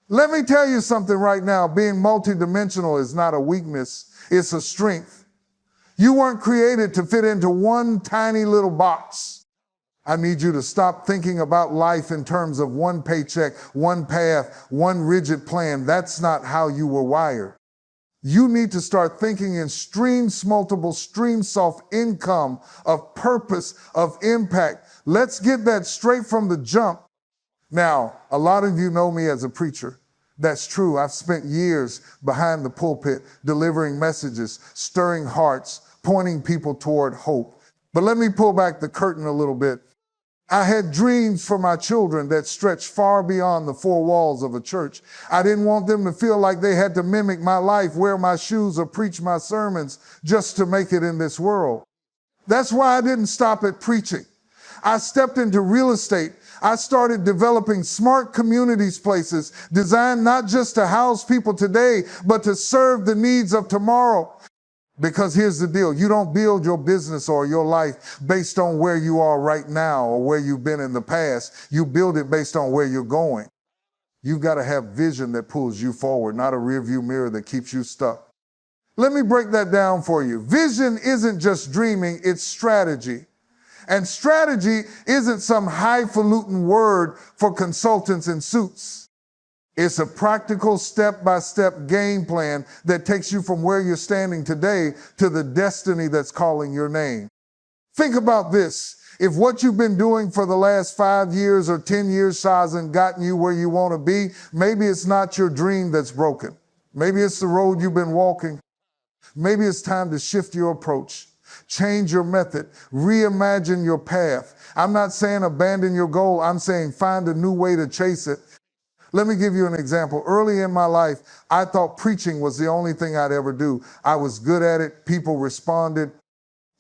Let me tell you something right now. Being multidimensional is not a weakness, it's a strength. You weren't created to fit into one tiny little box. I need you to stop thinking about life in terms of one paycheck, one path, one rigid plan. That's not how you were wired. You need to start thinking in streams, multiple streams of income, of purpose, of impact. Let's get that straight from the jump. Now, a lot of you know me as a preacher. That's true. I've spent years behind the pulpit, delivering messages, stirring hearts, pointing people toward hope. But let me pull back the curtain a little bit. I had dreams for my children that stretched far beyond the four walls of a church. I didn't want them to feel like they had to mimic my life, wear my shoes, or preach my sermons just to make it in this world. That's why I didn't stop at preaching. I stepped into real estate. I started developing smart communities places designed not just to house people today, but to serve the needs of tomorrow. Because here's the deal. You don't build your business or your life based on where you are right now or where you've been in the past. You build it based on where you're going. You've got to have vision that pulls you forward, not a rearview mirror that keeps you stuck. Let me break that down for you. Vision isn't just dreaming, it's strategy. And strategy isn't some highfalutin word for consultants in suits. It's a practical step-by-step game plan that takes you from where you're standing today to the destiny that's calling your name. Think about this. If what you've been doing for the last 5 years or 10 years hasn't gotten you where you want to be, maybe it's not your dream that's broken. Maybe it's the road you've been walking. Maybe it's time to shift your approach. Change your method, reimagine your path. I'm not saying abandon your goal. I'm saying find a new way to chase it. Let me give you an example. Early in my life, I thought preaching was the only thing I'd ever do. I was good at it. People responded.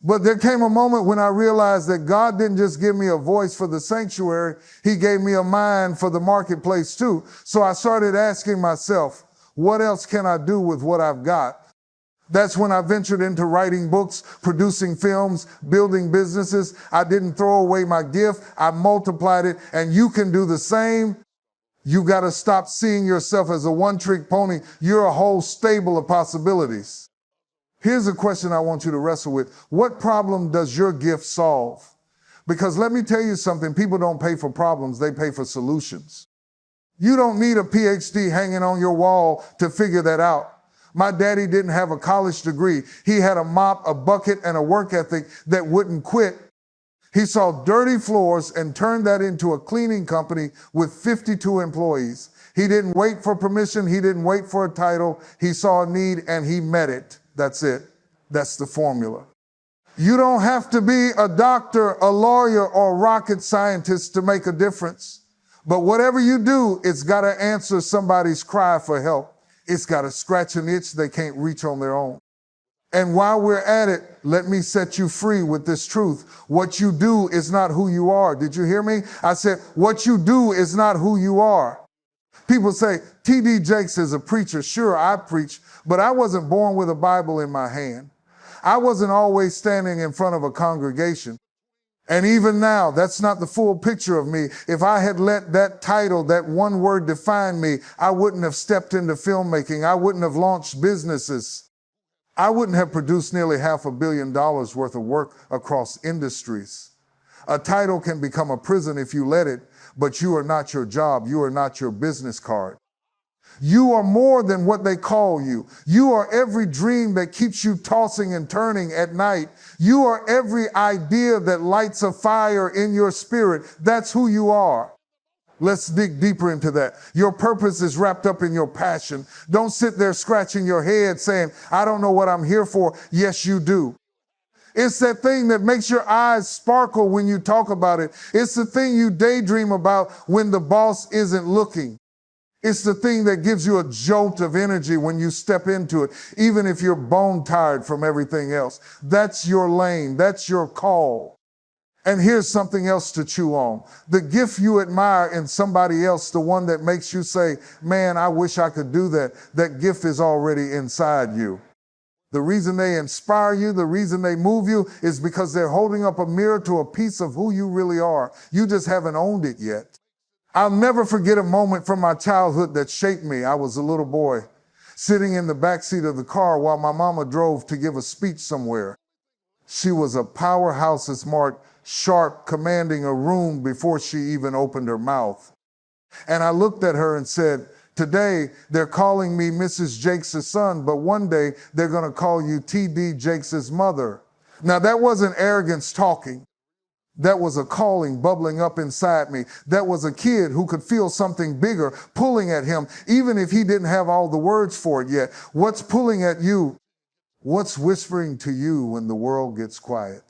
But there came a moment when I realized that God didn't just give me a voice for the sanctuary. He gave me a mind for the marketplace too. So I started asking myself, what else can I do with what I've got? That's when I ventured into writing books, producing films, building businesses. I didn't throw away my gift. I multiplied it, and you can do the same. You've got to stop seeing yourself as a one-trick pony. You're a whole stable of possibilities. Here's a question I want you to wrestle with. What problem does your gift solve? Because let me tell you something, people don't pay for problems, they pay for solutions. You don't need a PhD hanging on your wall to figure that out. My daddy didn't have a college degree. He had a mop, a bucket, and a work ethic that wouldn't quit. He saw dirty floors and turned that into a cleaning company with 52 employees. He didn't wait for permission. He didn't wait for a title. He saw a need and he met it. That's it. That's the formula. You don't have to be a doctor, a lawyer, or a rocket scientist to make a difference. But whatever you do, it's got to answer somebody's cry for help. It's got to scratch an itch they can't reach on their own. And while we're at it, let me set you free with this truth. What you do is not who you are. Did you hear me? I said, what you do is not who you are. People say, T.D. Jakes is a preacher. Sure, I preach, but I wasn't born with a Bible in my hand. I wasn't always standing in front of a congregation. And even now, that's not the full picture of me. If I had let that title, that one word define me, I wouldn't have stepped into filmmaking. I wouldn't have launched businesses. I wouldn't have produced nearly $500 million worth of work across industries. A title can become a prison if you let it, but you are not your job. You are not your business card. You are more than what they call you. You are every dream that keeps you tossing and turning at night. You are every idea that lights a fire in your spirit. That's who you are. Let's dig deeper into that. Your purpose is wrapped up in your passion. Don't sit there scratching your head saying, I don't know what I'm here for. Yes, you do. It's that thing that makes your eyes sparkle when you talk about it. It's the thing you daydream about when the boss isn't looking. It's the thing that gives you a jolt of energy when you step into it, even if you're bone tired from everything else. That's your lane. That's your call. And here's something else to chew on. The gift you admire in somebody else, the one that makes you say, man, I wish I could do that. That gift is already inside you. The reason they inspire you, the reason they move you is because they're holding up a mirror to a piece of who you really are. You just haven't owned it yet. I'll never forget a moment from my childhood that shaped me. I was a little boy sitting in the backseat of the car while my mama drove to give a speech somewhere. She was a powerhouse, smart, sharp, commanding a room before she even opened her mouth. And I looked at her and said, today they're calling me Mrs. Jakes' son, but one day they're going to call you T.D. Jakes' mother. Now that wasn't arrogance talking. That was a calling bubbling up inside me. That was a kid who could feel something bigger pulling at him, even if he didn't have all the words for it yet. What's pulling at you? What's whispering to you when the world gets quiet?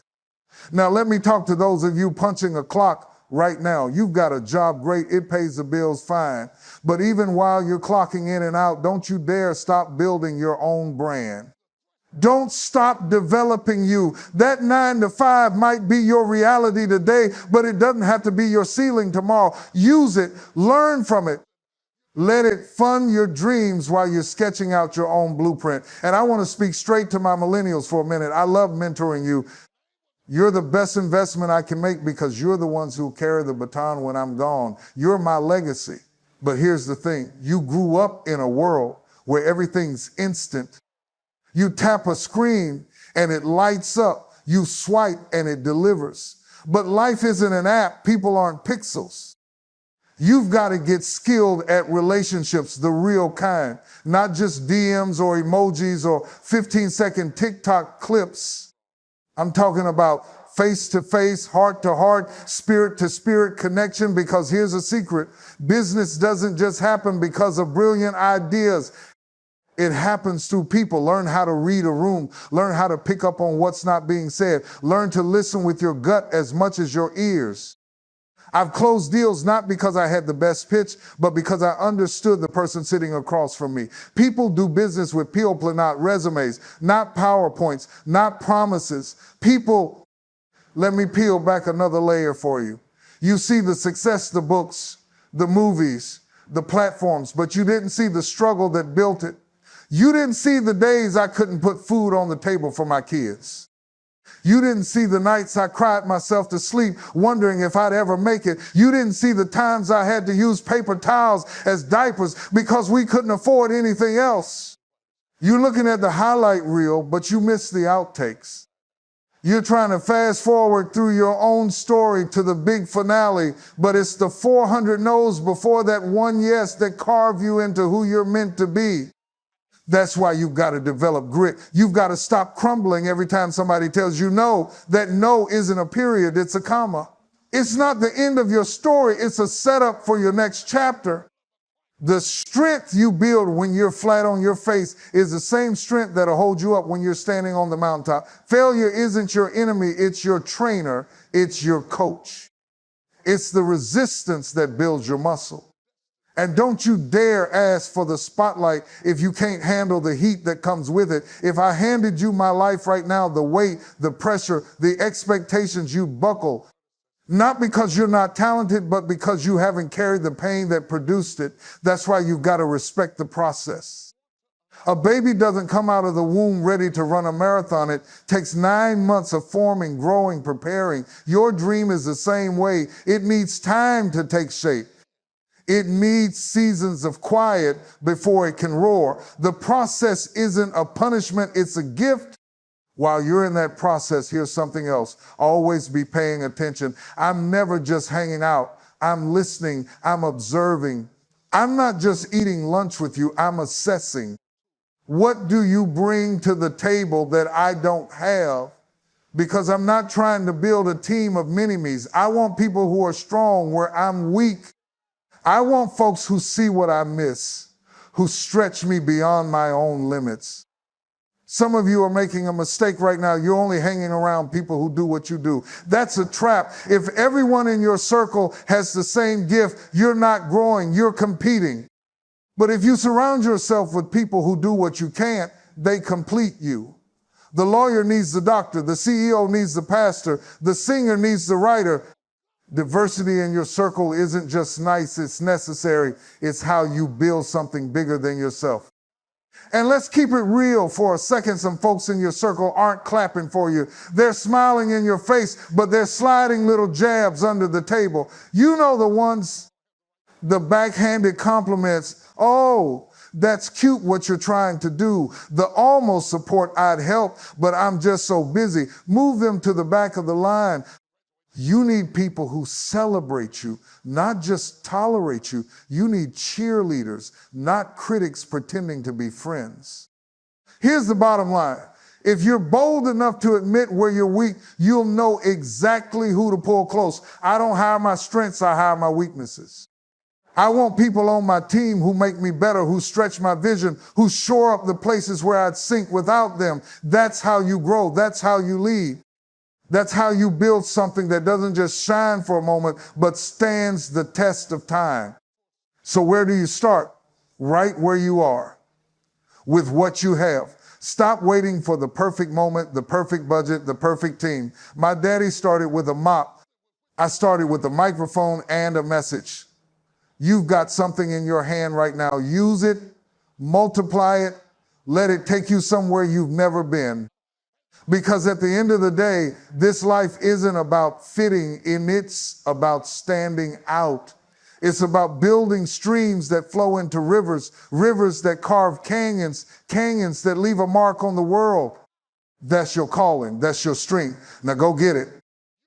Now, let me talk to those of you punching a clock right now. You've got a job, great. It pays the bills fine. But even while you're clocking in and out, don't you dare stop building your own brand. Don't stop developing you. That 9 to 5 might be your reality today, but it doesn't have to be your ceiling tomorrow. Use it. Learn from it. Let it fund your dreams while you're sketching out your own blueprint. And I want to speak straight to my millennials for a minute. I love mentoring you. You're the best investment I can make because you're the ones who carry the baton when I'm gone. You're my legacy. But here's the thing. You grew up in a world where everything's instant. You tap a screen and it lights up. You swipe and it delivers. But life isn't an app. People aren't pixels. You've got to get skilled at relationships, the real kind, not just DMs or emojis or 15-second TikTok clips. I'm talking about face-to-face, heart-to-heart, spirit-to-spirit connection, because here's a secret. Business doesn't just happen because of brilliant ideas. It happens through people. Learn how to read a room. Learn how to pick up on what's not being said. Learn to listen with your gut as much as your ears. I've closed deals not because I had the best pitch, but because I understood the person sitting across from me. People do business with people, not resumes, not PowerPoints, not promises. People, let me peel back another layer for you. You see the success, the books, the movies, the platforms, but you didn't see the struggle that built it. You didn't see the days I couldn't put food on the table for my kids. You didn't see the nights I cried myself to sleep wondering if I'd ever make it. You didn't see the times I had to use paper towels as diapers because we couldn't afford anything else. You're looking at the highlight reel, but you missed the outtakes. You're trying to fast forward through your own story to the big finale, but it's the 400 no's before that one yes that carve you into who you're meant to be. That's why you've got to develop grit. You've got to stop crumbling every time somebody tells you no. That no isn't a period, it's a comma. It's not the end of your story, it's a setup for your next chapter. The strength you build when you're flat on your face is the same strength that'll hold you up when you're standing on the mountaintop. Failure isn't your enemy, it's your trainer, it's your coach. It's the resistance that builds your muscle. And don't you dare ask for the spotlight if you can't handle the heat that comes with it. If I handed you my life right now, the weight, the pressure, the expectations, you buckle. Not because you're not talented, but because you haven't carried the pain that produced it. That's why you've got to respect the process. A baby doesn't come out of the womb ready to run a marathon. It takes 9 months of forming, growing, preparing. Your dream is the same way. It needs time to take shape. It needs seasons of quiet before it can roar. The process isn't a punishment, it's a gift. While you're in that process, here's something else. Always be paying attention. I'm never just hanging out. I'm listening. I'm observing. I'm not just eating lunch with you. I'm assessing. What do you bring to the table that I don't have? Because I'm not trying to build a team of mini-me's. I want people who are strong where I'm weak. I want folks who see what I miss, who stretch me beyond my own limits. Some of you are making a mistake right now. You're only hanging around people who do what you do. That's a trap. If everyone in your circle has the same gift, you're not growing, you're competing. But if you surround yourself with people who do what you can't, they complete you. The lawyer needs the doctor, the CEO needs the pastor, the singer needs the writer. Diversity in your circle isn't just nice, it's necessary. It's how you build something bigger than yourself. And let's keep it real for a second. Some folks in your circle aren't clapping for you. They're smiling in your face, but they're sliding little jabs under the table. You know the ones. The backhanded compliments, oh, that's cute what you're trying to do. The almost support, I'd help, but I'm just so busy. Move them to the back of the line. You need people who celebrate you, not just tolerate you. You need cheerleaders, not critics pretending to be friends. Here's the bottom line. If you're bold enough to admit where you're weak, you'll know exactly who to pull close. I don't hire my strengths, I hire my weaknesses. I want people on my team who make me better, who stretch my vision, who shore up the places where I'd sink without them. That's how you grow. That's how you lead. That's how you build something that doesn't just shine for a moment, but stands the test of time. So where do you start? Right where you are, with what you have. Stop waiting for the perfect moment, the perfect budget, the perfect team. My daddy started with a mop. I started with a microphone and a message. You've got something in your hand right now. Use it, multiply it, let it take you somewhere you've never been. Because at the end of the day, this life isn't about fitting in, it's about standing out. It's about building streams that flow into rivers, rivers that carve canyons, canyons that leave a mark on the world. That's your calling, that's your strength. Now go get it.